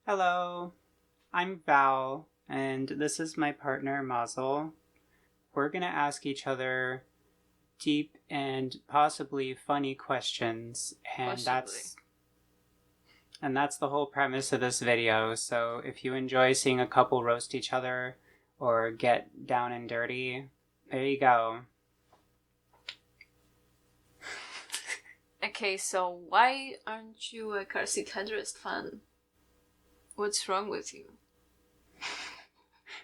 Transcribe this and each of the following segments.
Hello, I'm Val, and this is my partner Mazel. We're gonna ask each other deep and possibly funny questions, and that's the whole premise of this video. So if you enjoy seeing a couple roast each other or get down and dirty, there you go. Okay, so why aren't you a car seat headrest fan? What's wrong with you?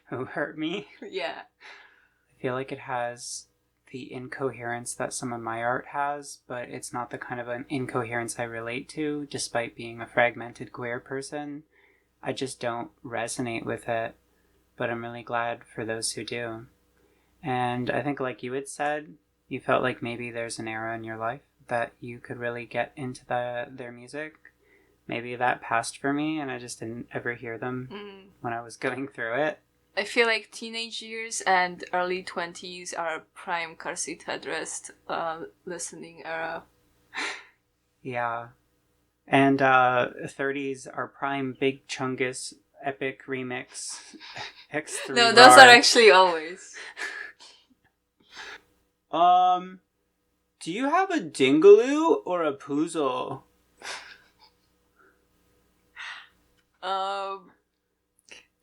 Who hurt me? Yeah. I feel like it has the incoherence that some of my art has, but it's not the kind of an incoherence I relate to, despite being a fragmented queer person. I just don't resonate with it, but I'm really glad for those who do. And I think, like you had said, you felt like maybe there's an era in your life that you could really get into their music. Maybe that passed for me and I just didn't ever hear them when I was going through it. I feel like teenage years and early 20s are prime car seat headrest listening era. Yeah. And 30s are prime Big Chungus epic remix X3 No, those are actually always. Do you have a dingaloo or a poozle?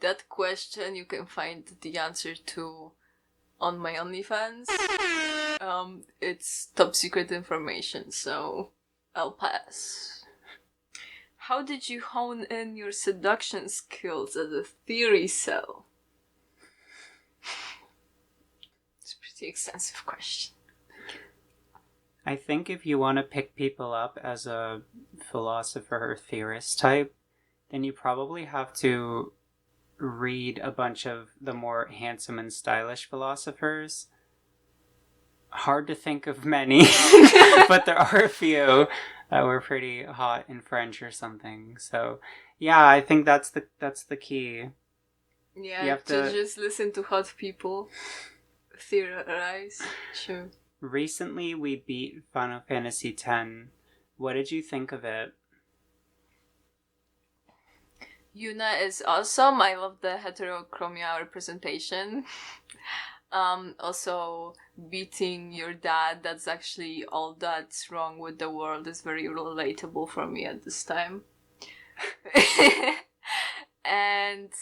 That question you can find the answer to on my OnlyFans. It's top secret information, so I'll pass. How did you hone in your seduction skills as a theory cell? It's a pretty extensive question. I think if you want to pick people up as a philosopher or theorist type, then you probably have to read a bunch of the more handsome and stylish philosophers. Hard to think of many, but there are a few that were pretty hot in French or something. So, yeah, I think that's the key. Yeah, you have to just listen to hot people theorize. Sure. Recently, we beat Final Fantasy X. What did you think of it? Yuna is awesome. I love the heterochromia representation. Also, beating your dad, that's actually all that's wrong with the world, is very relatable for me at this time. And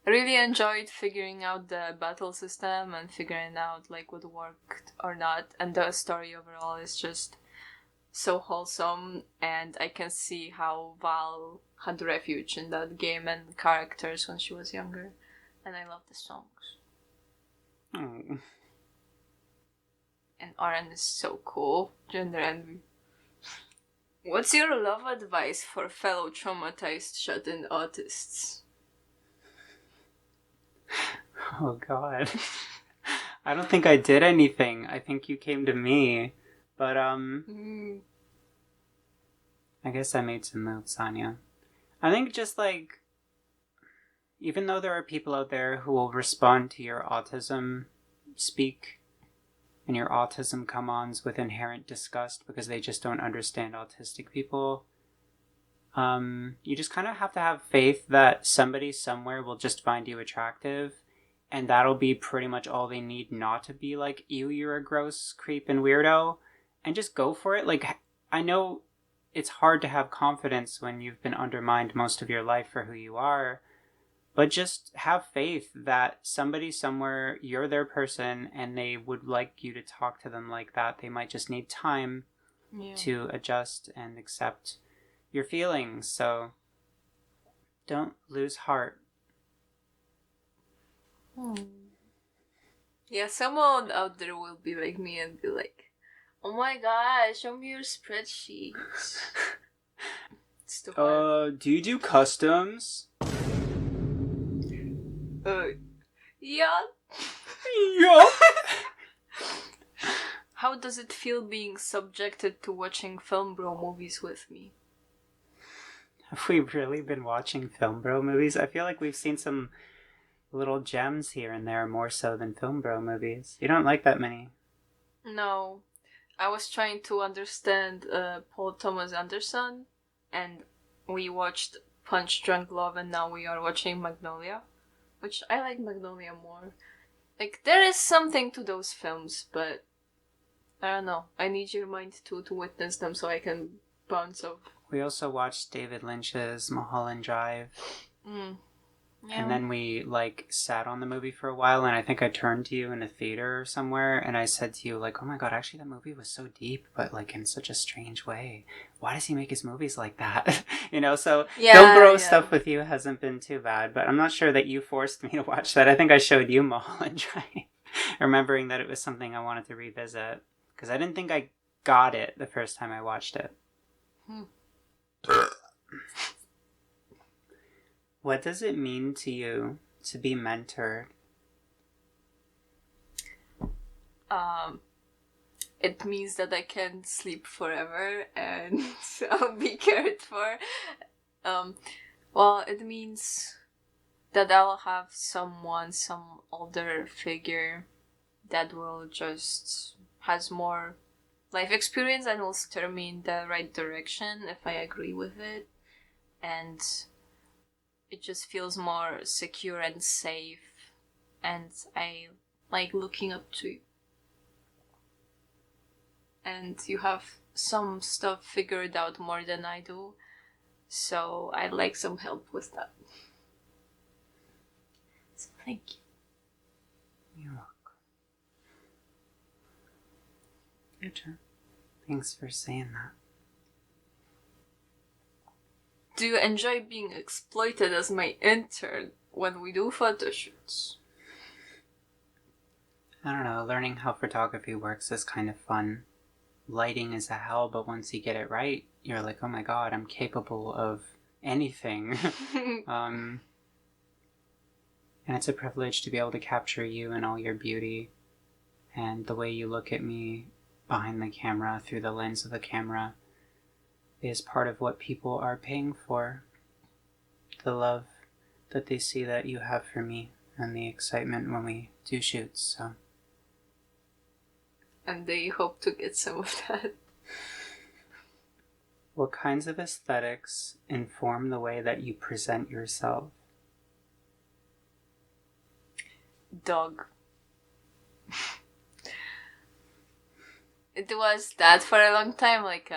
I really enjoyed figuring out the battle system and figuring out like what worked or not. And the story overall is just so wholesome, and I can see how Val had refuge in that game and characters when she was younger. And I love the songs. Oh. And Oren is so cool. Gender envy. What's your love advice for fellow traumatized shut-in autists? Oh god. I don't think I did anything. I think you came to me. But, I guess I made some moves, Anya. I think just, like, even though there are people out there who will respond to your autism speak and your autism come-ons with inherent disgust because they just don't understand autistic people, you just kind of have to have faith that somebody somewhere will just find you attractive, and that'll be pretty much all they need not to be like, ew, you're a gross creep and weirdo, and just go for it. Like, I know it's hard to have confidence when you've been undermined most of your life for who you are, but just have faith that somebody somewhere, you're their person, and they would like you to talk to them like that. They might just need time to adjust and accept your feelings, so don't lose heart. Yeah, someone out there will be like me and be like, oh my gosh, show me your spreadsheets. It's too hard. Do you do customs? Yeah. Yeah. How does it feel being subjected to watching film bro movies with me? Have we really been watching film bro movies? I feel like we've seen some little gems here and there more so than film bro movies. You don't like that many? No. I was trying to understand Paul Thomas Anderson, and we watched Punch Drunk Love, and now we are watching Magnolia, which I like Magnolia more. Like, there is something to those films, but I don't know. I need your mind to witness them so I can bounce off. We also watched David Lynch's Mulholland Drive. Yeah. And then we, like, sat on the movie for a while, and I think I turned to you in a theater or somewhere, and I said to you, like, oh my god, actually that movie was so deep, but, like, in such a strange way. Why does he make his movies like that? You know, so Don't Grow Stuff with You hasn't been too bad, but I'm not sure that you forced me to watch that. I think I showed you Mulholland Drive, remembering that it was something I wanted to revisit, because I didn't think I got it the first time I watched it. What does it mean to you to be mentored? It means that I can sleep forever and I'll be cared for. Well, it means that I'll have some older figure that will just has more life experience and will steer me in the right direction if I agree with it. And it just feels more secure and safe, and I like looking up to you. And you have some stuff figured out more than I do, so I'd like some help with that. So thank you. You're welcome. Your turn. Thanks for saying that. Do you enjoy being exploited as my intern when we do photo shoots? I don't know, learning how photography works is kind of fun. Lighting is a hell, but once you get it right, you're like, oh my god, I'm capable of anything. And it's a privilege to be able to capture you in all your beauty, and the way you look at me behind the camera, through the lens of the camera, is part of what people are paying for. The love that they see that you have for me, and the excitement when we do shoots, so. And they hope to get some of that. What kinds of aesthetics inform the way that you present yourself? Dog. It was that for a long time, like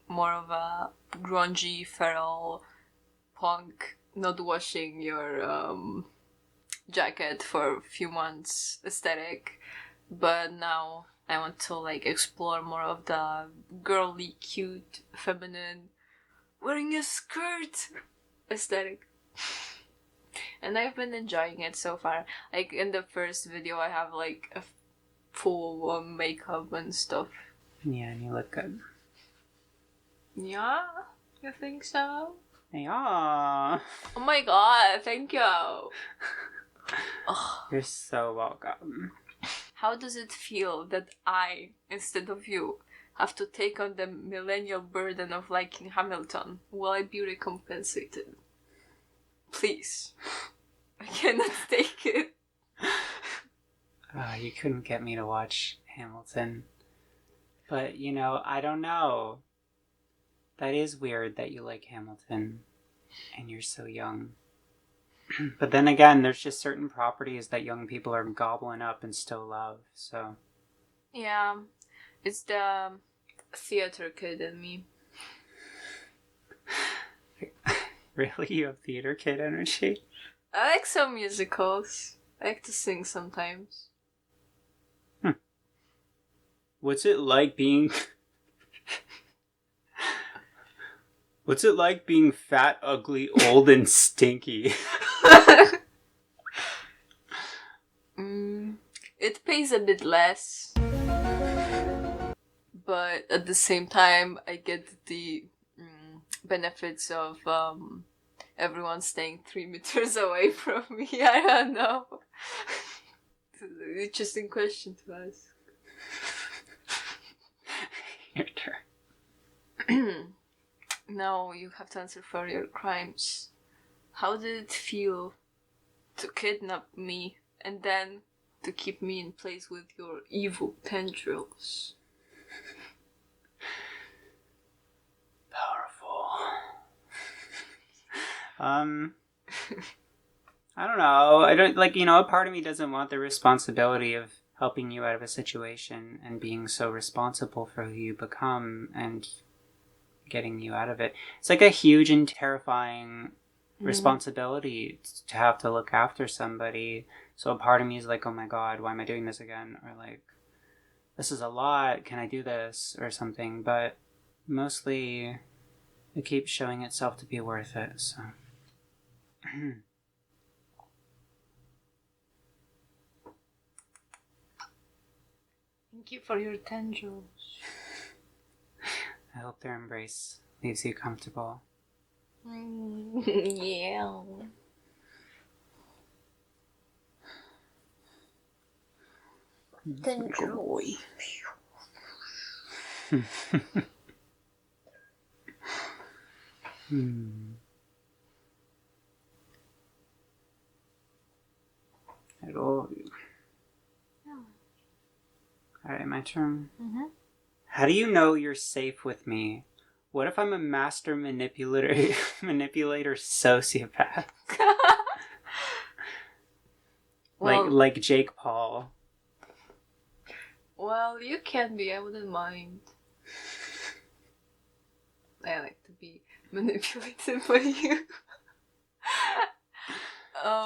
more of a grungy, feral, punk, not washing your jacket for a few months aesthetic. But now I want to like explore more of the girly, cute, feminine, wearing a skirt aesthetic. And I've been enjoying it so far. Like in the first video I have like a full makeup and stuff. Yeah, and you look good. Yeah? You think so? Yeah. Oh my god, thank you. You're so welcome. How does it feel that I, instead of you, have to take on the millennial burden of liking Hamilton? Will I be recompensated? Please. I cannot take it. You couldn't get me to watch Hamilton. But, you know, I don't know. That is weird that you like Hamilton and you're so young. But then again, there's just certain properties that young people are gobbling up and still love, so. Yeah, it's the theater kid in me. Really? You have theater kid energy? I like some musicals. I like to sing sometimes. What's it like being... What's it like being fat, ugly, old, and stinky? It pays a bit less, but at the same time I get the benefits of everyone staying 3 meters away from me. I don't know. It's an interesting question to ask. Your turn. Now you have to answer for your crimes. How did it feel to kidnap me and then to keep me in place with your evil tendrils? Powerful. I don't know. I don't like, a part of me doesn't want the responsibility of helping you out of a situation and being so responsible for who you become and getting you out of it. It's like a huge and terrifying responsibility to have to look after somebody. So a part of me is like, oh my God, why am I doing this again? Or like, this is a lot. Can I do this? Or something. But mostly it keeps showing itself to be worth it. So. Thank you for your tendrils. I hope their embrace leaves you comfortable. Yeah. Tendril. Hello. Alright, my turn. Mm-hmm. How do you know you're safe with me? What if I'm a master manipulator sociopath? Well, like Jake Paul. Well, you can be. I wouldn't mind. I like to be manipulated by you.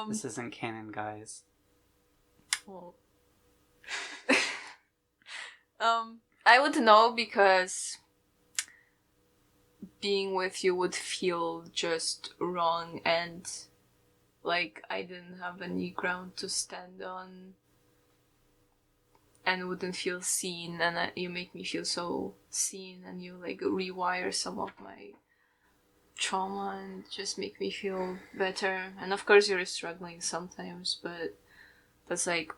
This isn't canon, guys. Well. I would know because being with you would feel just wrong and like I didn't have any ground to stand on and wouldn't feel seen, and you make me feel so seen and you like rewire some of my trauma and just make me feel better. And of course you're struggling sometimes, but that's like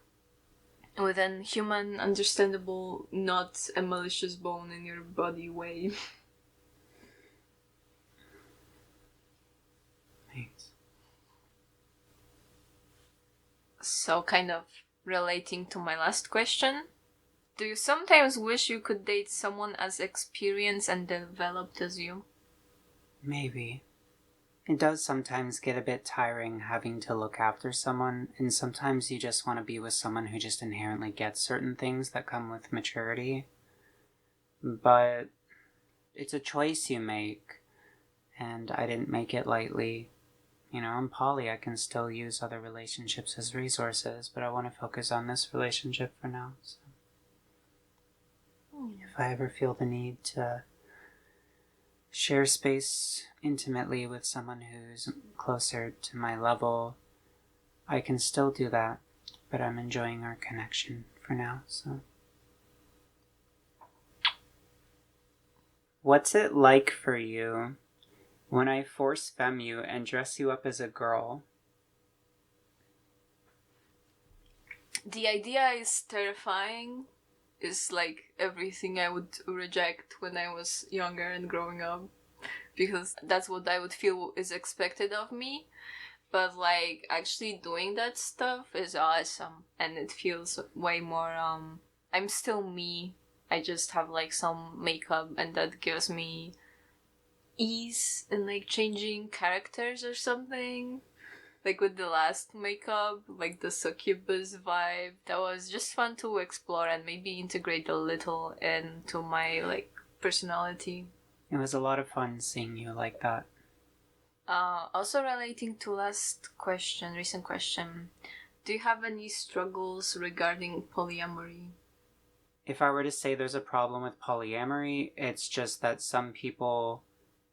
within human understandable, not a malicious bone in your body way. Thanks. So kind of relating to my last question, do you sometimes wish you could date someone as experienced and developed as you? Maybe. It does sometimes get a bit tiring having to look after someone, and sometimes you just want to be with someone who just inherently gets certain things that come with maturity. But it's a choice you make, and I didn't make it lightly. I'm poly, I can still use other relationships as resources, but I want to focus on this relationship for now. So. If I ever feel the need to share space intimately with someone who's closer to my level, I can still do that, but I'm enjoying our connection for now, so. What's it like for you when I force femme you and dress you up as a girl? The idea is terrifying. Is like everything I would reject when I was younger and growing up, because that's what I would feel is expected of me. But like actually doing that stuff is awesome, and it feels way more I'm still me. I just have like some makeup, and that gives me ease in like changing characters or something. Like with the last makeup, like the succubus vibe, that was just fun to explore and maybe integrate a little into my like personality. It was a lot of fun seeing you like that. Also relating to recent question, do you have any struggles regarding polyamory? If I were to say there's a problem with polyamory, it's just that some people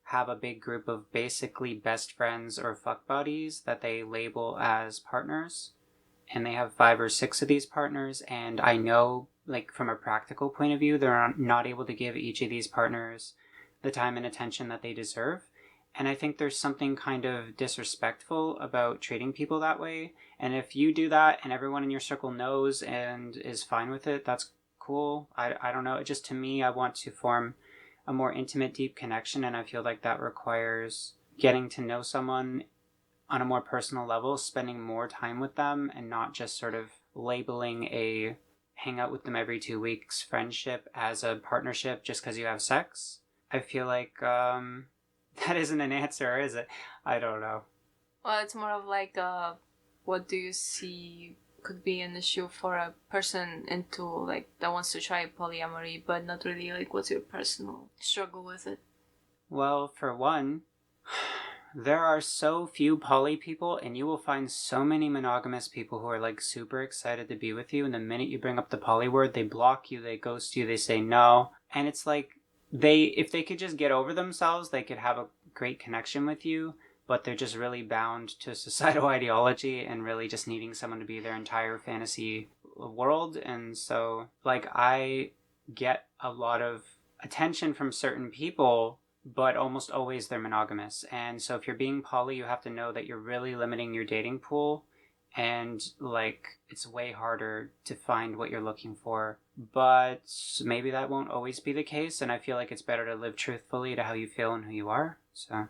have a big group of basically best friends or fuck buddies that they label as partners, and they have 5 or 6 of these partners, and I know, like, from a practical point of view, they're not able to give each of these partners the time and attention that they deserve, and I think there's something kind of disrespectful about treating people that way. And if you do that and everyone in your circle knows and is fine with it, that's cool. I don't know, just to me, I want to form a more intimate, deep connection, and I feel like that requires getting to know someone on a more personal level, spending more time with them, and not just sort of labeling a hang out with them every 2 weeks friendship as a partnership just because you have sex. I feel like That isn't an answer, is it? I don't know. Well, it's more of like, what do you see could be an issue for a person into, like, that wants to try polyamory, but not really, like, what's your personal struggle with it? Well, for one, there are so few poly people, and you will find so many monogamous people who are like super excited to be with you, and the minute you bring up the poly word, they block you, they ghost you, they say no. And it's like, if they could just get over themselves, they could have a great connection with you, but they're just really bound to societal ideology and really just needing someone to be their entire fantasy world. And so, like, I get a lot of attention from certain people, but almost always they're monogamous. And so if you're being poly, you have to know that you're really limiting your dating pool, and like it's way harder to find what you're looking for. But maybe that won't always be the case, and I feel like it's better to live truthfully to how you feel and who you are. So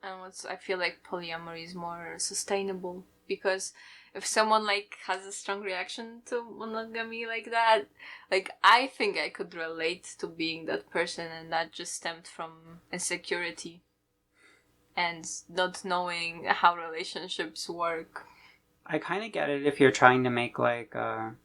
And I feel like polyamory is more sustainable, because if someone like has a strong reaction to monogamy like that, like I think I could relate to being that person, and that just stemmed from insecurity and not knowing how relationships work. I kind of get it if you're trying to make like a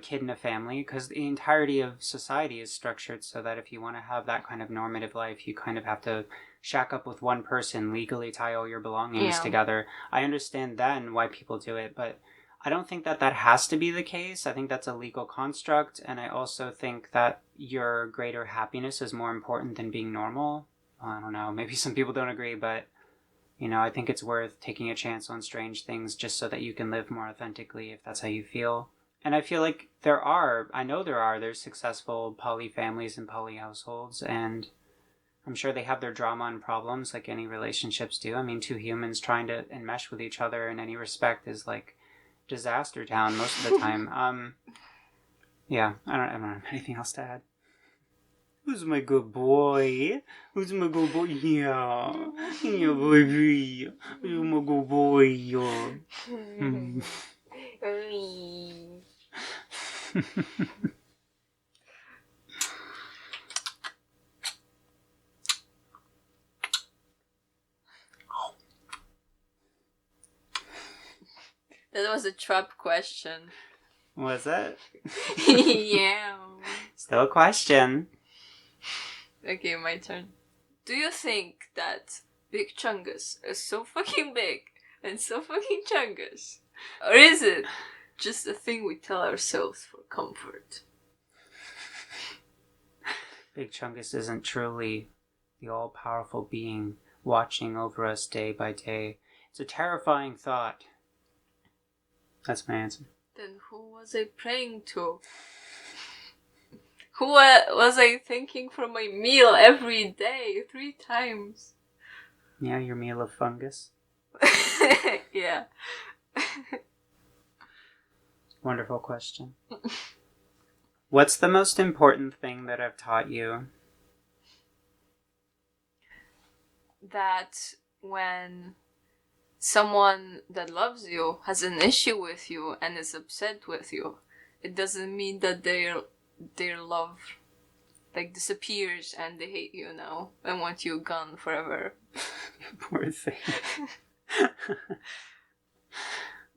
kid in a family, because the entirety of society is structured so that if you want to have that kind of normative life, you kind of have to shack up with one person, legally tie all your belongings together. I understand then why people do it, but I don't think that has to be the case. I think that's a legal construct, and I also think that your greater happiness is more important than being normal. I don't know, maybe some people don't agree, but I think it's worth taking a chance on strange things just so that you can live more authentically if that's how you feel. And I feel like there's successful poly families and poly households, and I'm sure they have their drama and problems like any relationships do. I mean, two humans trying to enmesh with each other in any respect is like disaster town most of the time. Yeah, I don't have anything else to add. Who's my good boy? Who's my good boy? Yeah, baby. Who's my good boy? Yeah. That was a trap question. Was it? Yeah. Still a question. Okay, my turn. Do you think that big chungus is so fucking big and so fucking chungus? Or is it just a thing we tell ourselves for comfort? Big Chungus isn't truly the all-powerful being watching over us day by day. It's a terrifying thought. That's my answer. Then who was I praying to? Who was I thanking for my meal every day, 3 times? Yeah, your meal of fungus. Yeah. Wonderful question. What's the most important thing that I've taught you? That when someone that loves you has an issue with you and is upset with you, it doesn't mean that their love like disappears and they hate you now and want you gone forever. Poor thing.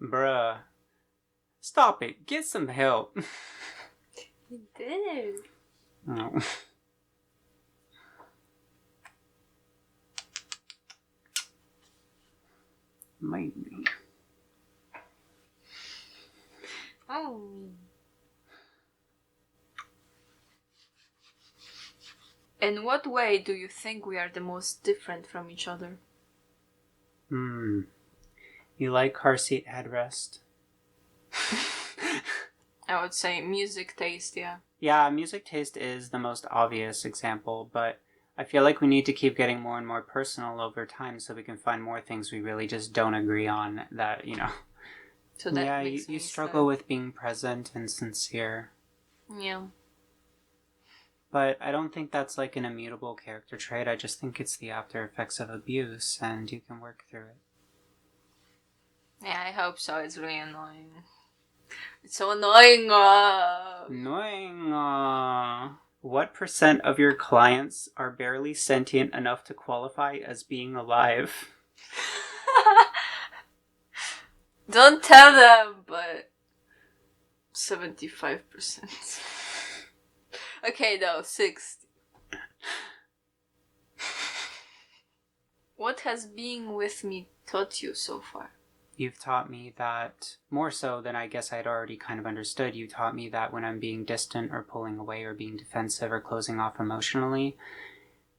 Bruh. Stop it. Get some help. He did. Oh. Maybe. Oh. In what way do you think we are the most different from each other? You like car seat headrest? I would say music taste, yeah. Yeah, music taste is the most obvious example, but I feel like we need to keep getting more and more personal over time so we can find more things we really just don't agree on that. So that yeah, makes you me struggle sad. with being present and sincere. Yeah. But I don't think that's like an immutable character trait. I just think it's the after effects of abuse, and you can work through it. Yeah, I hope so. It's really annoying. It's so annoying. Annoying. What % of your clients are barely sentient enough to qualify as being alive? Don't tell them, but 75%. Okay, no, 60. What has being with me taught you so far? You've taught me that, more so than I guess I'd already kind of understood, you taught me that when I'm being distant or pulling away or being defensive or closing off emotionally,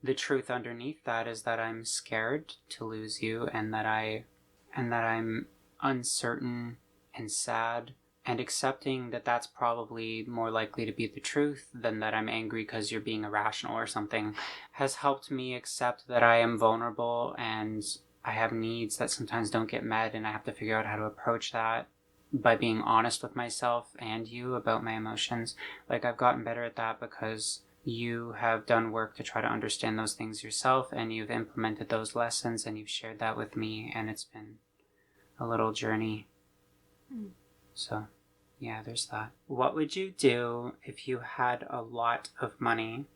the truth underneath that is that I'm scared to lose you, and that I'm uncertain and sad, and accepting that that's probably more likely to be the truth than that I'm angry because you're being irrational or something, has helped me accept that I am vulnerable and I have needs that sometimes don't get met, and I have to figure out how to approach that by being honest with myself and you about my emotions. Like, I've gotten better at that because you have done work to try to understand those things yourself, and you've implemented those lessons, and you've shared that with me, and it's been a little journey. So, yeah, there's that. What would you do if you had a lot of money?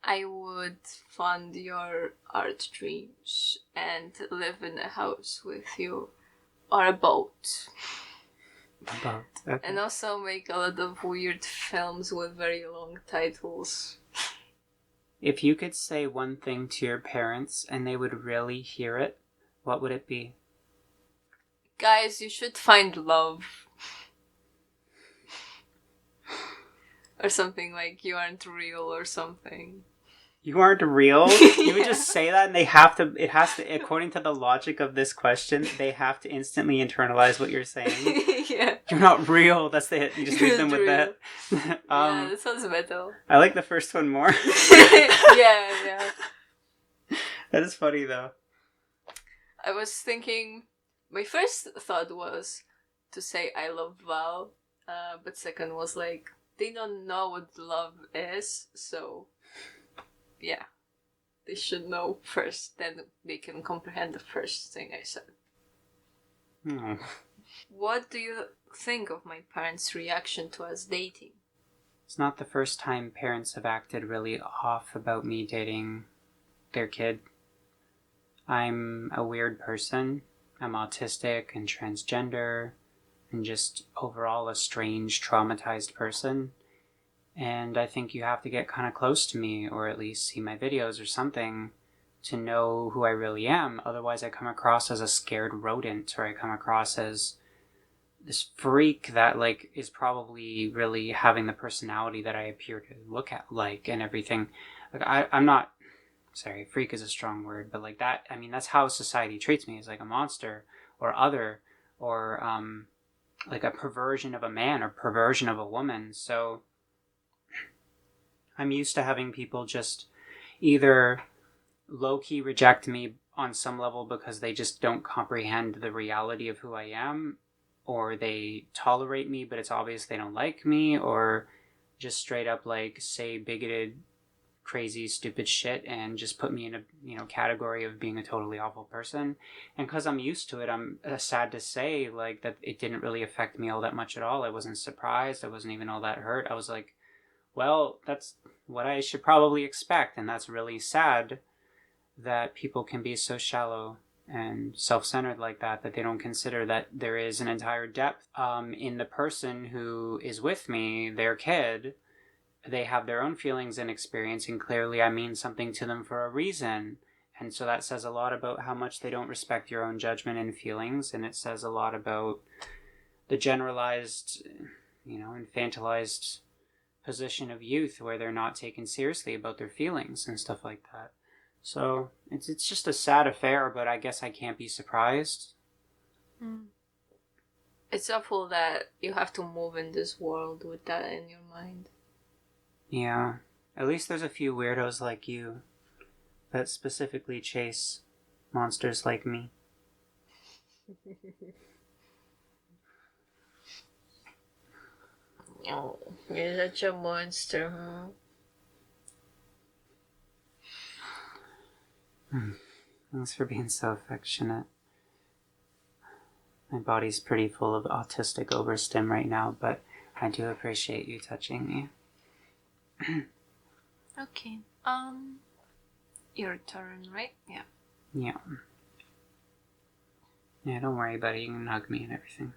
I would fund your art dreams and live in a house with you, or a boat. About, okay. And also make a lot of weird films with very long titles. If you could say one thing to your parents and they would really hear it, what would it be? Guys, you should find love. Or something like, you aren't real or something. You aren't real? You would just say that, and it has to, according to the logic of this question, they have to instantly internalize what you're saying. Yeah. You're not real. That's the hit. You just leave them with that. Yeah, that sounds better. I like the first one more. Yeah. That is funny, though. I was thinking, my first thought was to say I love Val, but second was like, they don't know what love is, so yeah, they should know first, then they can comprehend the first thing I said. Oh. What do you think of my parents' reaction to us dating? It's not the first time parents have acted really off about me dating their kid. I'm a weird person. I'm autistic and transgender and just overall a strange, traumatized person. And I think you have to get kind of close to me, or at least see my videos or something, to know who I really am. Otherwise I come across as a scared rodent, or I come across as this freak that like is probably really having the personality that I appear to look at like, and everything. Like I'm not, sorry, freak is a strong word, but like that, I mean, that's how society treats me, as like a monster or other, or like a perversion of a man or perversion of a woman. So I'm used to having people just either low-key reject me on some level because they just don't comprehend the reality of who I am, or they tolerate me but it's obvious they don't like me, or just straight up like say bigoted, crazy, stupid shit and just put me in a category of being a totally awful person. And because I'm used to it, I'm sad to say like that it didn't really affect me all that much at all. I wasn't surprised. I wasn't even all that hurt. I was like, well, that's what I should probably expect. And that's really sad that people can be so shallow and self-centered like that they don't consider that there is an entire depth in the person who is with me, their kid. They have their own feelings and experience, and clearly I mean something to them for a reason. And so that says a lot about how much they don't respect your own judgment and feelings, and it says a lot about the generalized, infantilized position of youth where they're not taken seriously about their feelings and stuff like that. So it's just a sad affair, but I guess I can't be surprised. It's awful that you have to move in this world with that in your mind. Yeah, at least there's a few weirdos like you that specifically chase monsters like me. Oh, you're such a monster, huh? Thanks for being so affectionate. My body's pretty full of autistic overstim right now, but I do appreciate you touching me. Okay. Your turn, right? Yeah. Yeah. Yeah, don't worry about it. You can hug me and everything.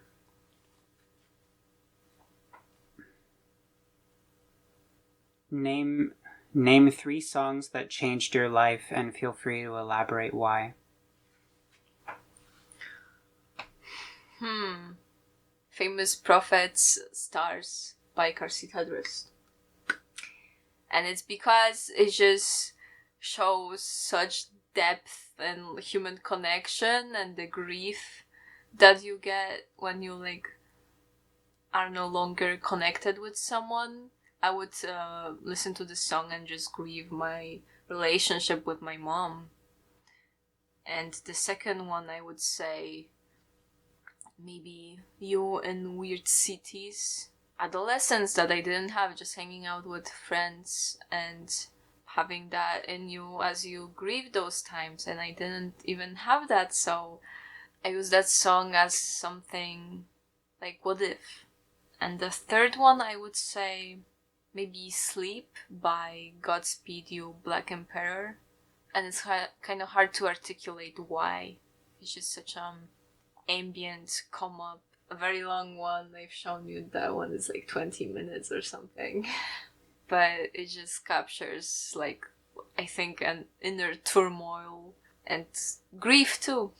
Name 3 songs that changed your life, and feel free to elaborate why. Famous Prophets Stars by Carcita Drist. And it's because it just shows such depth and human connection and the grief that you get when you are no longer connected with someone. I would listen to the song and just grieve my relationship with my mom. And the second one, I would say maybe You in Weird Cities. Adolescence that I didn't have, just hanging out with friends and having that in you as you grieve those times, and I didn't even have that, so I use that song as something like what if. And the third one, I would say maybe Sleep by Godspeed You Black Emperor, and it's kind of hard to articulate why. It's just such ambient come up, a very long one. I've shown you that one is like 20 minutes or something. But it just captures, I think, an inner turmoil and grief too.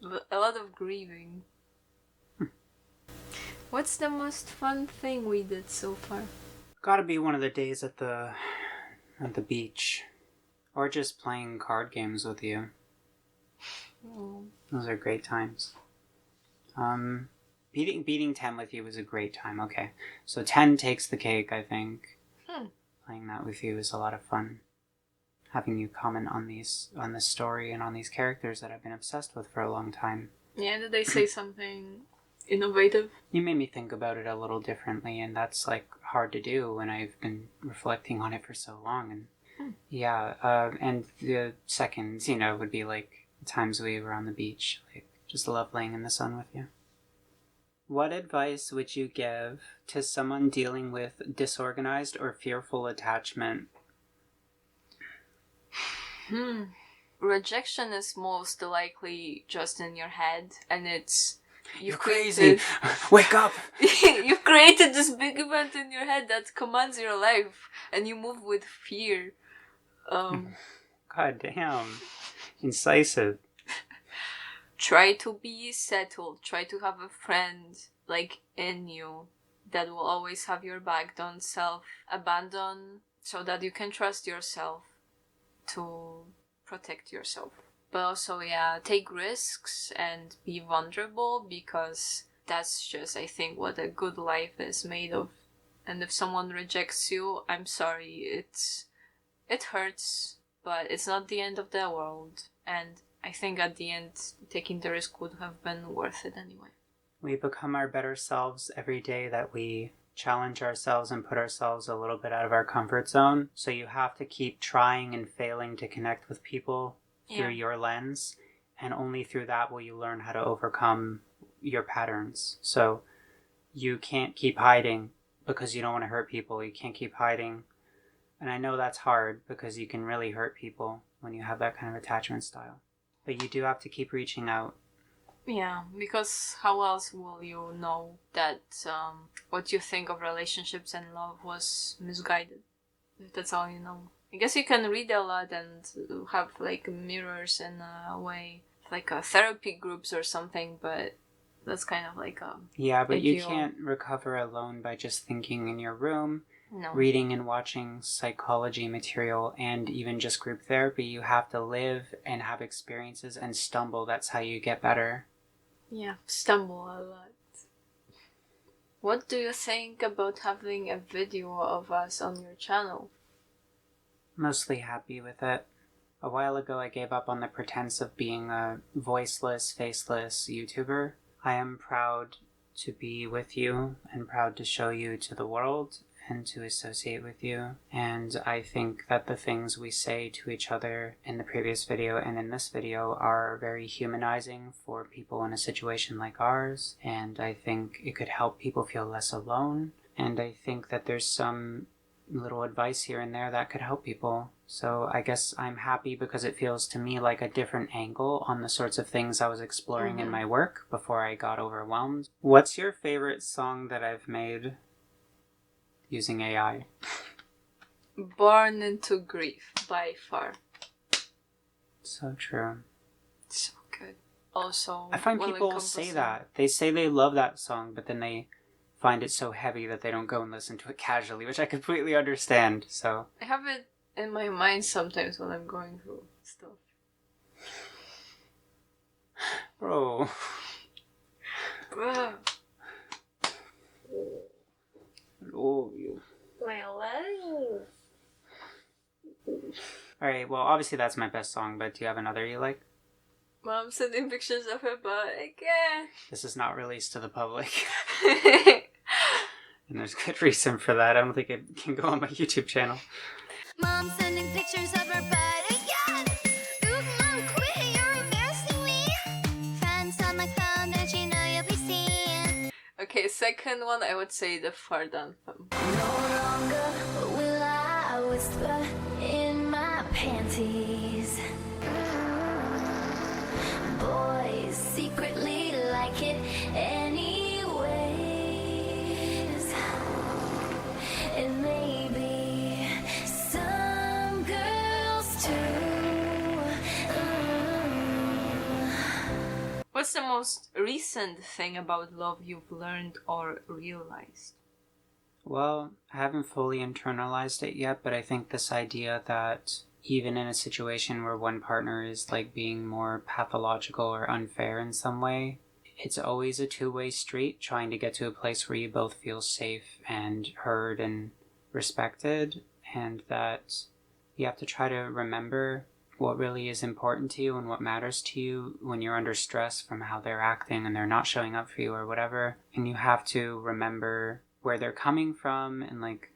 A lot of grieving. What's the most fun thing we did so far? Gotta be one of the days at the beach. Or just playing card games with you. Those are great times. Beating 10 with you was a great time. Okay, so 10 takes the cake, I think. Playing that with you is a lot of fun. Having you comment on this story and on these characters that I've been obsessed with for a long time. Yeah, did they say something innovative? You made me think about it a little differently, and that's hard to do when I've been reflecting on it for so long. And and the seconds, would be the times we were on the beach, just love laying in the sun with you. What advice would you give to someone dealing with disorganized or fearful attachment? Rejection is most likely just in your head, and it's... You're crazy! Wake up! You've created this big event in your head that commands your life, and you move with fear. God damn. Incisive. Try to be settled. Try to have a friend, in you, that will always have your back. Don't self-abandon, so that you can trust yourself to protect yourself. But also, take risks and be vulnerable, because that's just, I think, what a good life is made of. And if someone rejects you, I'm sorry, it hurts, but it's not the end of the world. And I think at the end, taking the risk would have been worth it anyway. We become our better selves every day that we challenge ourselves and put ourselves a little bit out of our comfort zone. So you have to keep trying and failing to connect with people through your lens. And only through that will you learn how to overcome your patterns. So you can't keep hiding because you don't want to hurt people. You can't keep hiding. And I know that's hard because you can really hurt people when you have that kind of attachment style. But you do have to keep reaching out. Yeah, because how else will you know that what you think of relationships and love was misguided? If that's all you know. I guess you can read a lot and have mirrors in a way, therapy groups or something, but that's kind of Yeah, but you can't recover alone by just thinking in your room. No. Reading and watching psychology material and even just group therapy. You have to live and have experiences and stumble. That's how you get better. Yeah, stumble a lot. What do you think about having a video of us on your channel? Mostly happy with it. A while ago I gave up on the pretense of being a voiceless, faceless YouTuber. I am proud to be with you and proud to show you to the world and to associate with you. And I think that the things we say to each other in the previous video and in this video are very humanizing for people in a situation like ours. And I think it could help people feel less alone. And I think that there's some little advice here and there that could help people. So I guess I'm happy because it feels to me like a different angle on the sorts of things I was exploring in my work before I got overwhelmed. What's your favorite song that I've made using AI? Born into Grief, by far. So true. So good. Also, I find people say that. They say they love that song, but then they find it so heavy that they don't go and listen to it casually, which I completely understand. So I have it in my mind sometimes when I'm going through stuff. Bro. Oh, you. My life. Alright, well, obviously that's my best song, but do you have another you like? Mom sending pictures of her butt again. This is not released to the public. And there's good reason for that. I don't think it can go on my YouTube channel. Mom sending pictures of her butt again. Ooh, Mom, quit, you're embarrassing me. Friends on my phone, don't you know you'll be seeing. Okay, second one I would say the Anthem. No longer will I whisper in my panties. Boys secretly like it anyways. And maybe some girls too. What's the most recent thing about love you've learned or realized? Well, I haven't fully internalized it yet, but I think this idea that even in a situation where one partner is like being more pathological or unfair in some way, it's always a two-way street trying to get to a place where you both feel safe and heard and respected, and that you have to try to remember what really is important to you and what matters to you when you're under stress from how they're acting and they're not showing up for you or whatever. And you have to remember where they're coming from and like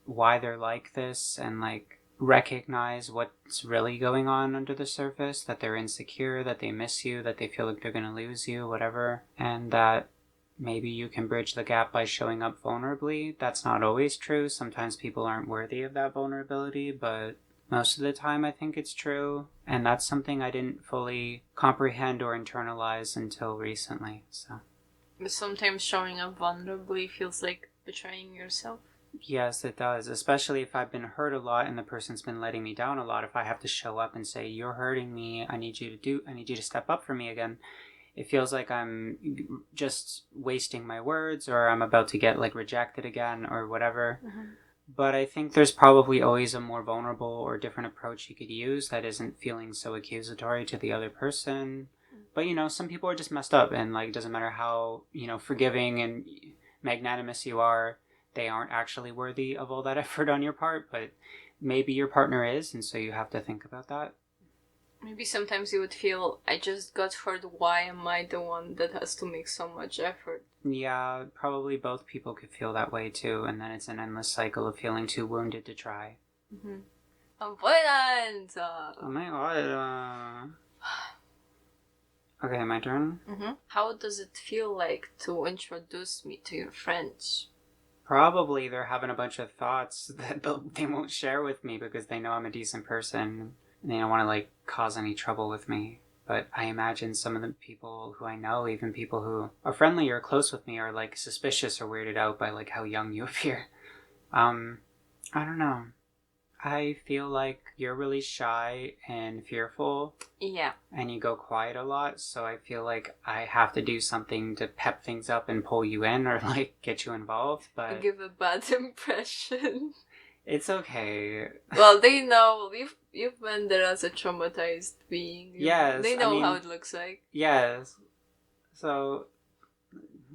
why they're like this, and like recognize what's really going on under the surface, that they're insecure, that they miss you, that they feel like they're going to lose you, whatever, and that maybe you can bridge the gap by showing up vulnerably. That's not always true. Sometimes people aren't worthy of that vulnerability, but most of the time I think it's true, and that's something I didn't fully comprehend or internalize until recently. So But sometimes showing up vulnerably feels like betraying yourself. yes, it does, especially if I've been hurt a lot and the person's been letting me down a lot. If I have to show up and say, you're hurting me, I need you to step up for me again, it feels like I'm just wasting my words, or I'm about to get like rejected again or whatever. But I think there's probably always a more vulnerable or different approach you could use that isn't feeling so accusatory to the other person. But some people are just messed up, and like it doesn't matter how forgiving and magnanimous you are, they aren't actually worthy of all that effort on your part. But maybe your partner is, and so you have to think about that. Maybe sometimes you would feel, I just got hurt, why am I the one that has to make so much effort? Yeah, probably both people could feel that way too, and then it's an endless cycle of feeling too wounded to try. Avoidance! Oh my god. Okay, my turn? How does it feel like to introduce me to your friends? Probably they're having a bunch of thoughts that they won't share with me because they know I'm a decent person and they don't want to like cause any trouble with me. But I imagine some of the people who I know, even people who are friendly or close with me, are like suspicious or weirded out by like how young you appear. I don't know. I feel like you're really shy and fearful. Yeah. And you go quiet a lot, so I feel like I have to do something to pep things up and pull you in or like get you involved, but Give a bad impression. it's okay. Well, they know you've been there as a traumatized being. Yes, They know I mean, how it looks like. Yes. So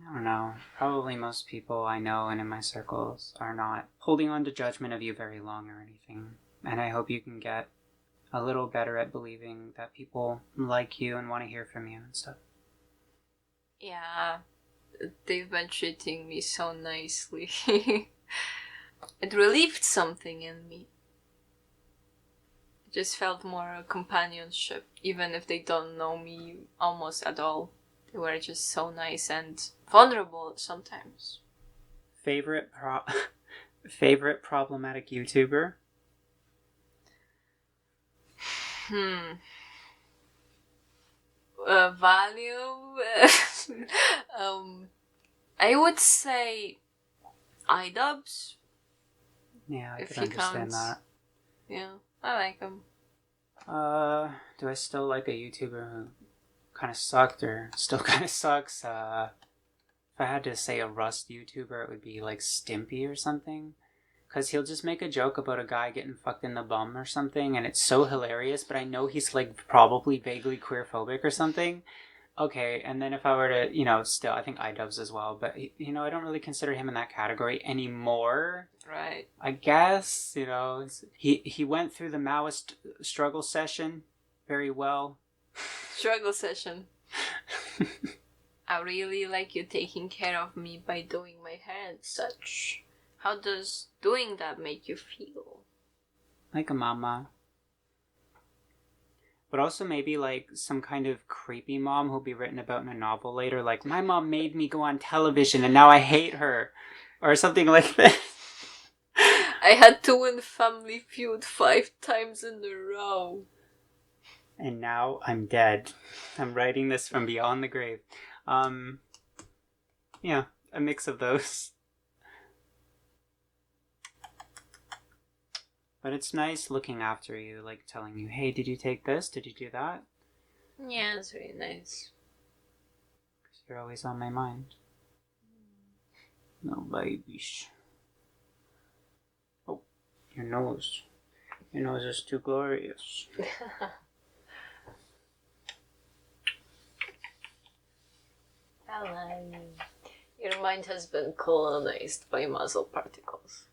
I don't know. Probably most people I know and in my circles are not holding on to judgment of you very long or anything. And I hope you can get a little better at believing that people like you and want to hear from you and stuff. Yeah. They've been treating me so nicely. It relieved something in me. It just felt more companionship, even if they don't know me almost at all. They were just so nice and vulnerable sometimes. Favorite Favorite problematic YouTuber? Value. I would say iDubbbz. Yeah, I If could he understand counts. that. Yeah, I like him. Do I still like a YouTuber who kind of sucked or still kind of sucks? If I had to say a Rust YouTuber, it would be like Stimpy or something. Because he'll just make a joke about a guy getting fucked in the bum or something, and it's so hilarious, but I know he's like probably vaguely queerphobic or something. Okay, and then if I were to, still, I think iDubbbz as well, but, I don't really consider him in that category anymore. Right. I guess, he went through the Maoist struggle session very well. Struggle session. I really like you taking care of me by doing my hair and such. How does doing that make you feel? Like a mama. But also maybe like some kind of creepy mom who'll be written about in a novel later, like, my mom made me go on television and now I hate her. Or something like that. I had to win Family Feud 5 times in a row. And now I'm dead. I'm writing this from beyond the grave. Yeah, a mix of those. But it's nice looking after you, like telling you, hey, did you take this? Did you do that? Yeah, it's really nice. Because you're always on my mind. No, babies. Oh, your nose. Your nose is too glorious. Hello. Your mind has been colonized by muzzle particles.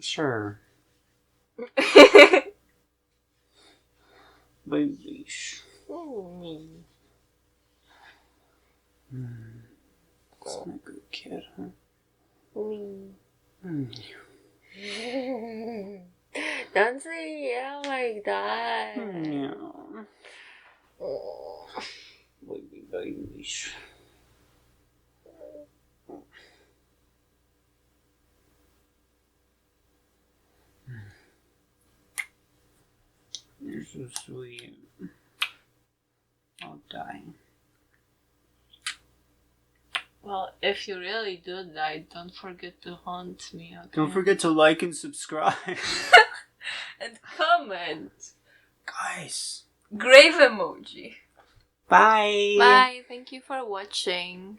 Sure. Babies. That's not a good kid, huh? Don't say yeah like that. Yeah. Babies. You're so sweet. I'll die. Well, if you really do die, don't forget to haunt me, okay? Don't forget to like and subscribe. And comment. Guys. Grave emoji. Bye. Bye. Thank you for watching.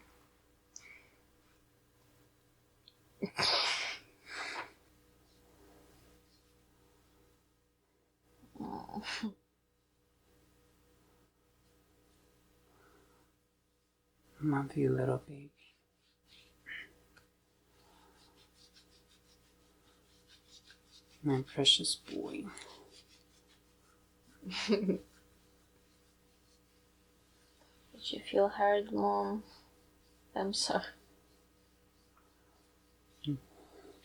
Love you, little baby. My precious boy. Did you feel hurt, Mom? I'm sorry.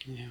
Yeah.